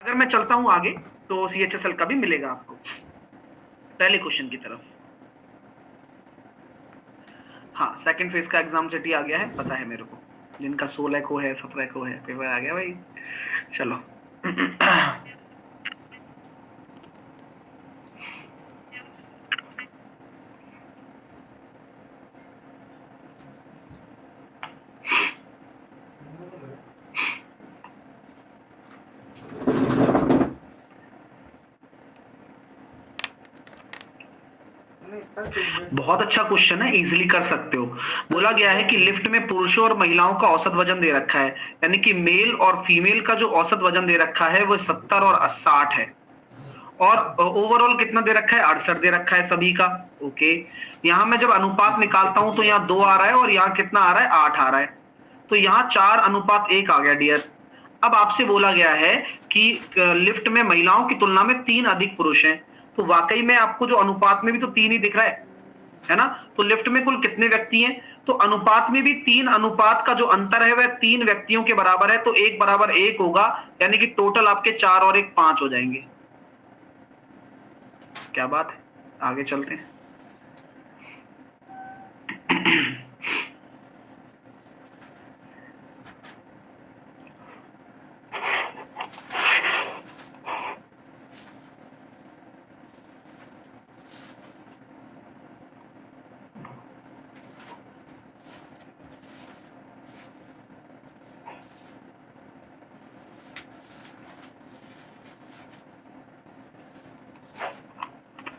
अगर मैं चलता हूं आगे तो CHSL का भी मिलेगा आपको पहले क्वेश्चन की तरफ। हाँ, सेकंड फेज का एग्जाम सिटी आ गया है, पता है मेरे को, जिनका 16 को है 17 को है, पेपर आ गया भाई। चलो बहुत अच्छा क्वेश्चन है, इजीली कर सकते हो। बोला गया है कि लिफ्ट में पुरुषों और महिलाओं का औसत वजन दे रखा है, यानी कि मेल और फीमेल का जो औसत वजन दे रखा है वो 70 और 60 है, और ओवरऑल कितना दे रखा है, 68 दे रखा है सभी का। ओके, यहां मैं जब अनुपात निकालता हूं तो यहाँ 2 आ रहा है और यहाँ कितना आ रहा है, 8 आ रहा है, तो यहाँ 4:1 आ गया डियर। अब आपसे बोला गया है कि लिफ्ट में महिलाओं की तुलना में 3 अधिक पुरुष हैं, तो वाकई में आपको जो अनुपात में भी तो 3 ही दिख रहा है ना। तो लिफ्ट में कुल कितने व्यक्ति हैं, तो अनुपात में भी 3 अनुपात का जो अंतर है वह 3 व्यक्तियों के बराबर है, तो 1:1 होगा, यानी कि टोटल आपके 4 और 1 5 हो जाएंगे। क्या बात है, आगे चलते हैं।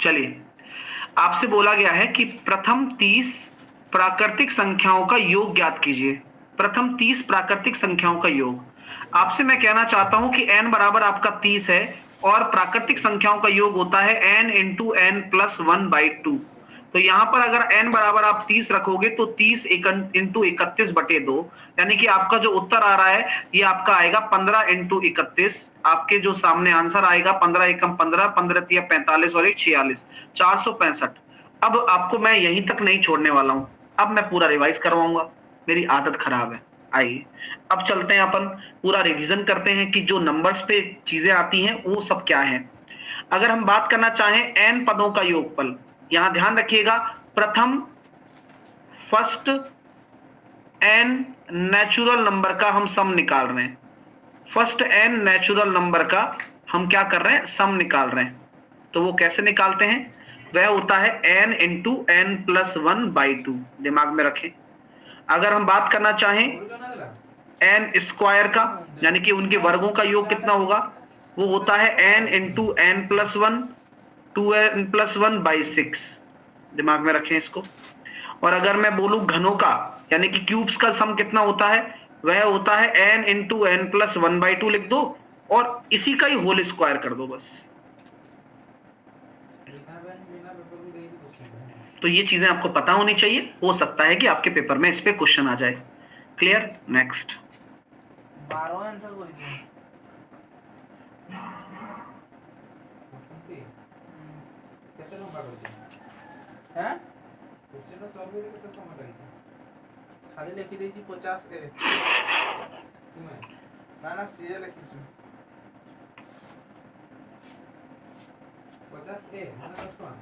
चलिए, आपसे बोला गया है कि प्रथम 30 प्राकृतिक संख्याओं का योग ज्ञात कीजिए। प्रथम 30 प्राकृतिक संख्याओं का योग। आपसे मैं कहना चाहता हूं कि n बराबर आपका 30 है और प्राकृतिक संख्याओं का योग होता है n इंटू n प्लस 1/2। तो यहां पर अगर n बराबर आप 30 रखोगे तो 30 इंटू 31/2, यानी कि आपका जो उत्तर आ रहा है ये आपका आएगा 15 इंटू 31। आपके जो सामने आंसर आएगा 15 एकम 15, 15 तिया 45 और 1 46, 465। अब आपको मैं यहीं तक नहीं छोड़ने वाला हूं, अब मैं पूरा रिवाइज करवाऊंगा, मेरी आदत खराब है। आइए अब चलते हैं, अपन पूरा रिवीजन करते हैं कि जो नंबर्स पे चीजें आती हैं वो सब क्या है। अगर हम बात करना चाहें n पदों का योगफल, यहां ध्यान रखिएगा, प्रथम फर्स्ट n नेचुरल नंबर का हम सम निकाल रहे हैं। फर्स्ट n नेचुरल नंबर का हम क्या कर रहे हैं, सम निकाल रहे हैं। तो वो कैसे निकालते हैं, वह होता है n इंटू n प्लस 1/2, दिमाग में रखें। अगर हम बात करना चाहें n स्क्वायर का, यानी कि उनके वर्गों का योग कितना होगा, वो होता है n into n plus 1, 2n plus 1/6, दिमाग में रखें इसको। और अगर मैं बोलूं घनों का, यानी कि क्यूब्स का सम कितना होता है, वह होता है n इंटू n प्लस 1/2 लिख दो और इसी का ही होल स्क्वायर कर दो बस। तो ये चीजें आपको पता होनी चाहिए, हो सकता है कि आपके पेपर में इस पे क्वेश्चन आ जाए। Clear, next. 12 आंसर बोलिए केते लंबा करछी हैं क्वेश्चन सॉल्व करे केते समय लागित खाली लिखि देछि 50 ए तुमे ना ना सी लिखि छी 50 ए माने 10 टका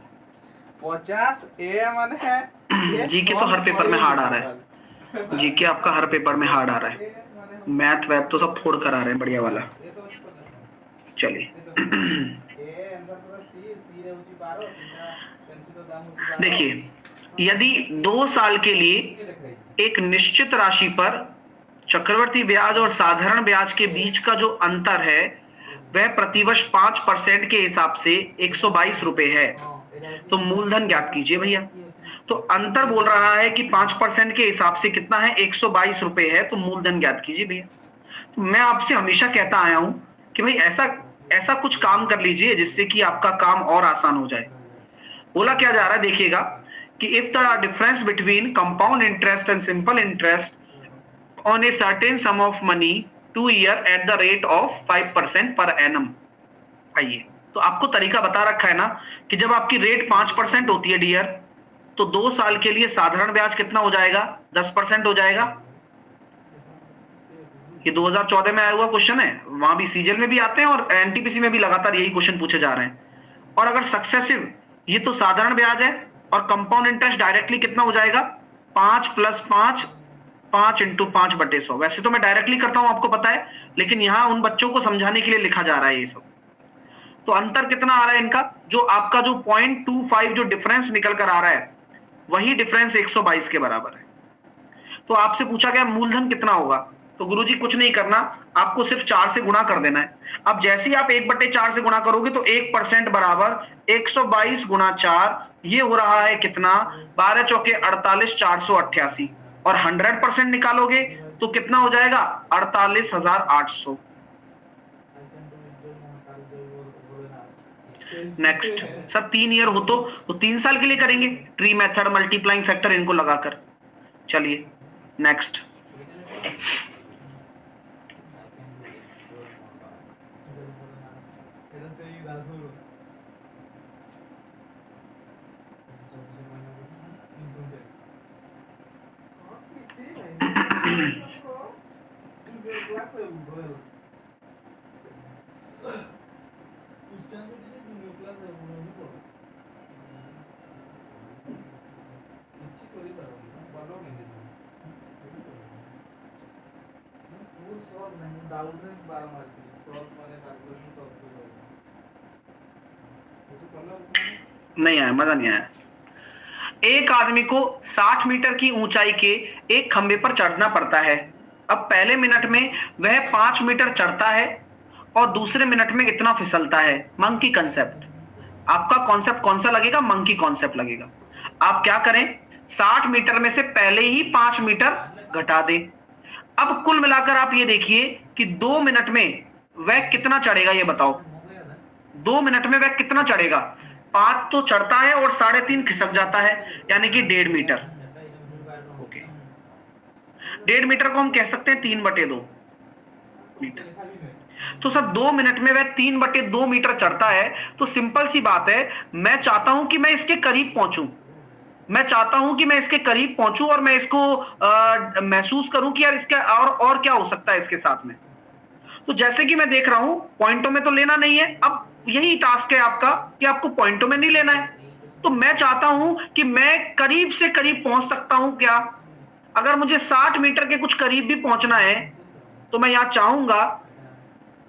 50 ए माने है जीके तो हर पेपर में हार्ड आ रहा है, जीके आपका हर पेपर में हार्ड आ रहा है, मैथ वैथ तो सब फोड़ कर आ रहे हैं बढ़िया वाला। चलिए देखिए, यदि 2 साल के लिए एक निश्चित राशि पर चक्रवर्ती ब्याज और साधारण ब्याज के बीच का जो अंतर है वह प्रतिवर्ष 5% के हिसाब से 122 रुपए है, तो मूलधन ज्ञात कीजिए भैया। तो अंतर बोल रहा है कि 5% के हिसाब से कितना है, 122 रुपए है, तो मूलधन ज्ञात कीजिए भैया। तो मैं आपसे हमेशा कहता आया हूं कि भाई ऐसा कुछ काम कर लीजिए जिससे कि आपका काम और आसान हो जाए। बोला क्या जा रहा है, देखिएगा कि if the difference between compound interest and simple interest on a certain some of money 2 year at the rate of 5% per annum. आइए, तो आपको तरीका बता रखा है ना कि जब आपकी रेट 5% होती है डियर, तो 2 साल के लिए साधारण ब्याज कितना हो जाएगा, 10% हो जाएगा। ये 2014 में आया हुआ क्वेश्चन है, वहां भी सीजीएल में भी आते हैं और एनटीपीसी में भी लगातार यही क्वेश्चन पूछे जा रहे हैं। और अगर सक्सेसिव, ये तो साधारण ब्याज है, और कंपाउंड इंटरेस्ट डायरेक्टली कितना हो जाएगा 5 + 5, 5 × 5/100। वैसे तो मैं डायरेक्टली करता हूं, आपको पता है, लेकिन यहां उन बच्चों को समझाने के लिए लिखा जा रहा है ये सब। तो अंतर कितना आ रहा है इनका, जो आपका जो 0.25 जो डिफरेंस निकल कर आ रहा है, वही डिफरेंस 122 के बराबर है। तो आपसे पूछा गया मूलधन कितना होगा, तो गुरुजी कुछ नहीं करना, आपको सिर्फ 4 से गुणा कर देना है। अब जैसे ही आप 1/4 से गुणा करोगे तो 1% बराबर 122 × 4, ये हो रहा है कितना 12 चौके 48, 488, और 100% निकालोगे तो कितना हो जाएगा 48,800। नेक्स्ट सर 3 ईयर हो तो 3 साल के लिए करेंगे, ट्री मेथड, मल्टीप्लाइंग फैक्टर इनको लगाकर। चलिए नेक्स्ट। नहीं आया, मजा नहीं आया। एक आदमी को 60 मीटर की ऊंचाई के एक खंबे पर चढ़ना पड़ता है। अब पहले मिनट में वह 5 मीटर चढ़ता है और दूसरे मिनट में इतना फिसलता है। मंकी कॉन्सेप्ट, आपका कॉन्सेप्ट कौन सा लगेगा, मंकी कॉन्सेप्ट लगेगा। आप क्या करें, 60 मीटर में से पहले ही 5 मीटर घटा दें। अब कुल मिलाकर आप ये देखिए कि 2 मिनट में वह कितना चढ़ेगा, ये बताओ 2 मिनट में वह कितना चढ़ेगा। 5 तो चढ़ता है और 3.5 खिसक जाता है, यानी कि 1.5 मीटर। ओके, 1.5 मीटर को हम कह सकते हैं 3/2 मीटर। तो सर 2 मिनट में वह 3/2 मीटर चढ़ता है, तो सिंपल सी बात है, मैं चाहता हूं कि मैं इसके करीब पहुंचूं, मैं चाहता हूं कि मैं इसके करीब पहुंचूं और मैं इसको महसूस करूं कि यार इसका और क्या हो सकता है इसके साथ में। तो जैसे कि मैं देख रहा हूं पॉइंटों में तो लेना नहीं है, अब यही टास्क है आपका कि आपको पॉइंटों में नहीं लेना है। तो मैं चाहता हूं कि मैं करीब से करीब पहुंच सकता हूं क्या। अगर मुझे 60 मीटर के कुछ करीब भी पहुंचना है तो मैं यहां चाहूंगा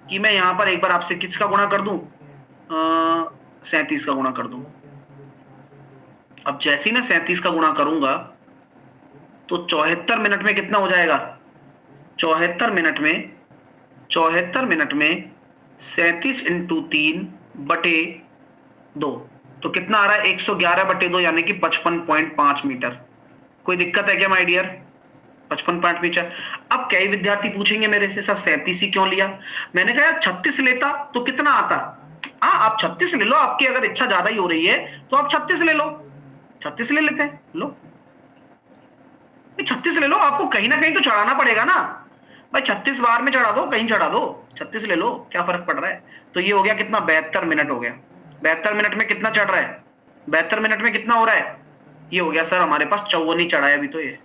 कि मैं यहां पर एक बार आपसे किसका गुणा कर दूं, 37 का गुणा कर दूं। अब जैसे ही मैं 37 का गुणा करूंगा तो 74 मिनट में कितना हो जाएगा, 74 मिनट में 37 × 3/2, तो कितना आ रहा है 111/2, यानी कि 55.5 मीटर। कोई दिक्कत है क्या माय डियर, 55.5 मीटर। अब कई विद्यार्थी पूछेंगे मेरे से, सर 37 ही क्यों लिया। मैंने कहा 36 लेता तो कितना आता। हाँ, आप 36 ले लो, आपकी अगर इच्छा ज्यादा ही हो रही है तो आप 36 ले लो, 36 ले लेते हैं। लो 36 ले लो, आपको कहीं ना कहीं तो चढ़ाना पड़ेगा ना भाई, 36 बार में चढ़ा दो, कहीं चढ़ा दो, 36 ले लो, क्या फर्क पड़ रहा है। तो ये हो गया कितना, 72 मिनट हो गया। 72 मिनट में कितना चढ़ रहा है, 72 मिनट में कितना हो रहा है, ये हो गया सर हमारे पास 54 ही चढ़ा है अभी। तो ये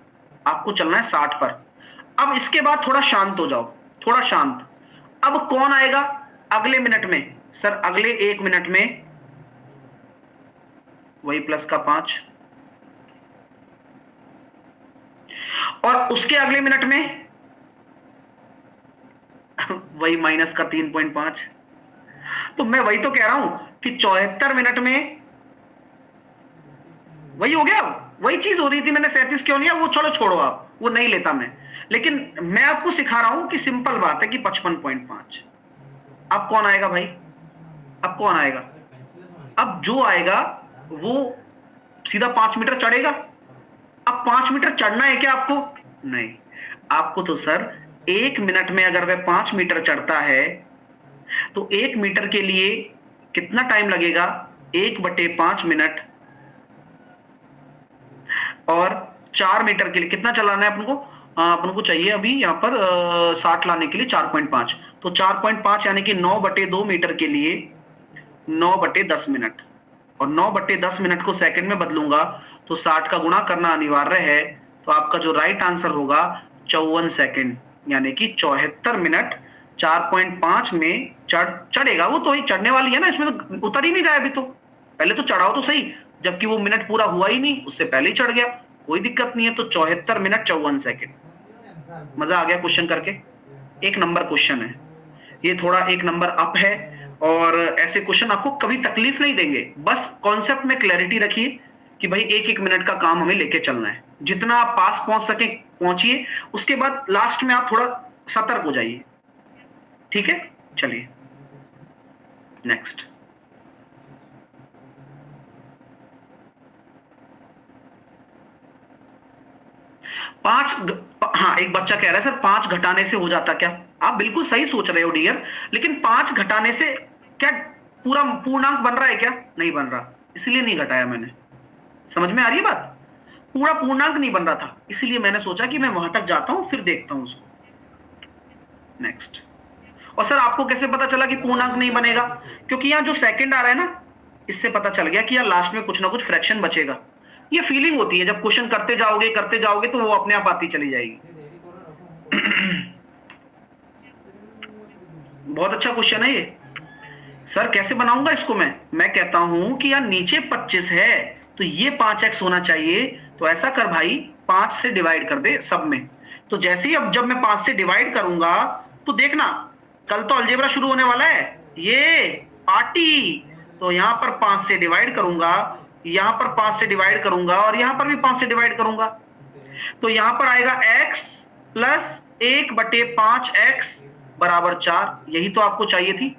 आपको चलना है 60 पर। अब इसके बाद थोड़ा शांत हो जाओ, थोड़ा शांत। अब कौन आएगा अगले मिनट में, सर अगले 1 मिनट में वही प्लस का 5, और उसके अगले मिनट में वही माइनस का 3.5। तो मैं वही तो कह रहा हूं कि 74 मिनट में वही हो गया, वही चीज हो रही थी। मैंने 37 क्यों लिया, वो चलो छोड़ो, आप वो नहीं लेता मैं, लेकिन मैं आपको सिखा रहा हूं कि सिंपल बात है कि 55.5। अब कौन आएगा भाई, अब कौन आएगा, अब जो आएगा वो सीधा 5 मीटर चढ़ेगा। अब 5 मीटर चढ़ना है क्या आपको, नहीं, आपको तो सर 1 मिनट में अगर वह 5 मीटर चढ़ता है तो 1 मीटर के लिए कितना टाइम लगेगा, 1/5 मिनट, और 4 मीटर के लिए कितना चलाना है अपन को चाहिए अभी यहाँ पर 60 लाने के लिए 4.5, तो 4.5 यानी कि 9/2 मीटर के लिए 9/10 मिनट, और 9/10 मिनट को सेकंड में बदलूंगा तो 60 का गुणा करना अनिवार्य है। तो आपका जो राइट आंसर होगा 54 सेकंड। यानी कि 74 मिनट 4.5 में चढ़ेगा। वो तो ही चढ़ने वाली है ना, इसमें तो उतर ही नहीं रहा है अभी। तो पहले तो चढ़ाओ तो सही, जबकि वो मिनट पूरा हुआ ही नहीं, उससे पहले ही चढ़ गया, कोई दिक्कत नहीं है। तो 74 मिनट 54 सेकेंड। मजा आ गया क्वेश्चन करके, 1 नंबर क्वेश्चन है ये, थोड़ा 1 नंबर अप है। और ऐसे क्वेश्चन आपको कभी तकलीफ नहीं देंगे, बस कॉन्सेप्ट में क्लैरिटी रखिए कि भाई 1-1 मिनट का काम हमें लेके चलना है। जितना आप पास पहुंच सके पहुंचिए, उसके बाद लास्ट में आप थोड़ा सतर्क हो जाइए, ठीक है। चलिए नेक्स्ट। हाँ, एक बच्चा कह रहा है सर 5 घटाने से हो जाता क्या? आप बिल्कुल सही सोच रहे हो डियर, लेकिन 5 घटाने से क्या पूरा पूर्णांक बन रहा है क्या? नहीं बन रहा, इसलिए नहीं घटाया मैंने। समझ में आ रही है बात? पूरा पूर्णांक नहीं बन रहा था, इसीलिए मैंने सोचा कि मैं वहां तक जाता हूं फिर देखता हूं उसको। नेक्स्ट। और सर आपको कैसे पता चला कि पूर्णांक नहीं बनेगा? क्योंकि यहां जो सेकंड आ रहा है ना, इससे पता चल गया कि यार लास्ट में कुछ ना कुछ फ्रैक्शन बचेगा। ये फीलिंग होती है, जब क्वेश्चन करते जाओगे तो वो अपने आप आती चली जाएगी। बहुत अच्छा क्वेश्चन है ये। सर कैसे बनाऊंगा इसको? मैं कहता हूं कि यार नीचे 25 है तो ये 5x होना चाहिए, तो ऐसा कर भाई 5 से डिवाइड कर दे सब में। तो जैसे ही अब जब मैं 5 से डिवाइड करूंगा तो देखना कल तो अलजेब्रा शुरू होने वाला है, ये पार्टी। तो यहां पर 5 से डिवाइड करूंगा, यहां पर 5 से डिवाइड करूंगा और यहां पर भी 5 से डिवाइड करूंगा। तो यहां पर आएगा x प्लस 1/5x बराबर 4। यही तो आपको चाहिए थी,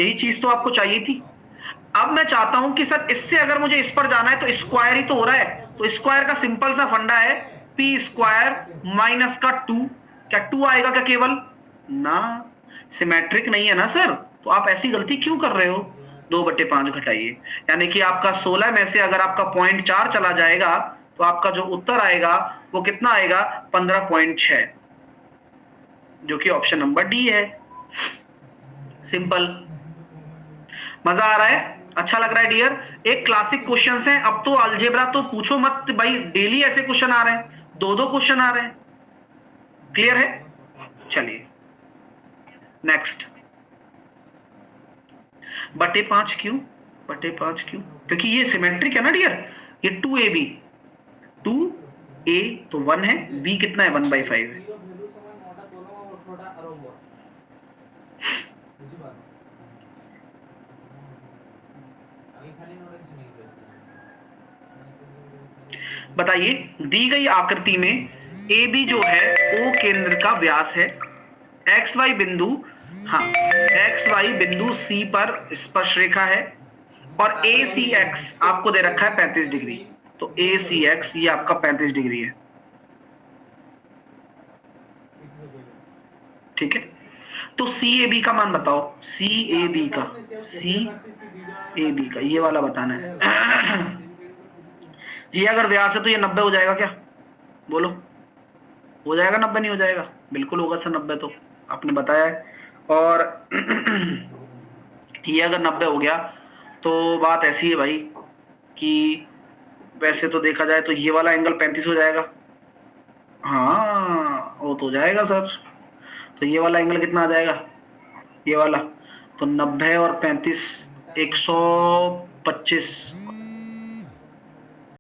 यही चीज तो आपको चाहिए थी। अब मैं चाहता हूं कि सर इससे अगर मुझे इस पर जाना है तो स्क्वायर ही तो हो रहा है, तो स्क्वायर का सिंपल सा फंडा है p स्क्वायर माइनस का 2। क्या 2 आएगा क्या केवल? ना, सिमेट्रिक नहीं है ना सर, तो आप ऐसी गलती क्यों कर रहे हो? 2/5 घटाइए, यानी कि आपका 16 में से अगर आपका 0.4 चला जाएगा तो आपका जो उत्तर आएगा वो कितना आएगा? 15.6, जो कि ऑप्शन नंबर डी है। सिंपल। मजा आ रहा है? अच्छा लग रहा है डियर? एक क्लासिक क्वेश्चंस हैं। अब तो अलजेब्रा तो पूछो मत भाई, डेली ऐसे क्वेश्चन आ रहे हैं, 2-2 क्वेश्चन आ रहे हैं। क्लियर है? चलिए नेक्स्ट। बटे 5 क्यों? बटे 5 क्यों? क्योंकि ये सिमेट्रिक है ना डियर। ये 2ab, 2a तो 1 है, b कितना है? 1/5 है। बताइए दी गई आकृति में AB जो है O केंद्र का व्यास है, XY बिंदु, हाँ XY बिंदु C पर स्पर्श रेखा है और ACX आपको दे रखा है 35 डिग्री। तो ACX ये आपका 35 डिग्री है, ठीक है। तो CAB का मान बताओ, CAB का ये वाला बताना है। ये अगर व्यास है तो ये 90 हो जाएगा क्या? बोलो, हो जाएगा 90? नहीं हो जाएगा? बिल्कुल होगा सर 90, तो आपने बताया है। और ये अगर 90 हो गया तो बात ऐसी है भाई कि वैसे तो देखा जाए तो ये वाला एंगल 35 हो जाएगा। हाँ वो तो हो जाएगा सर। तो ये वाला एंगल कितना आ जाएगा? ये वाला तो 90 और 35 125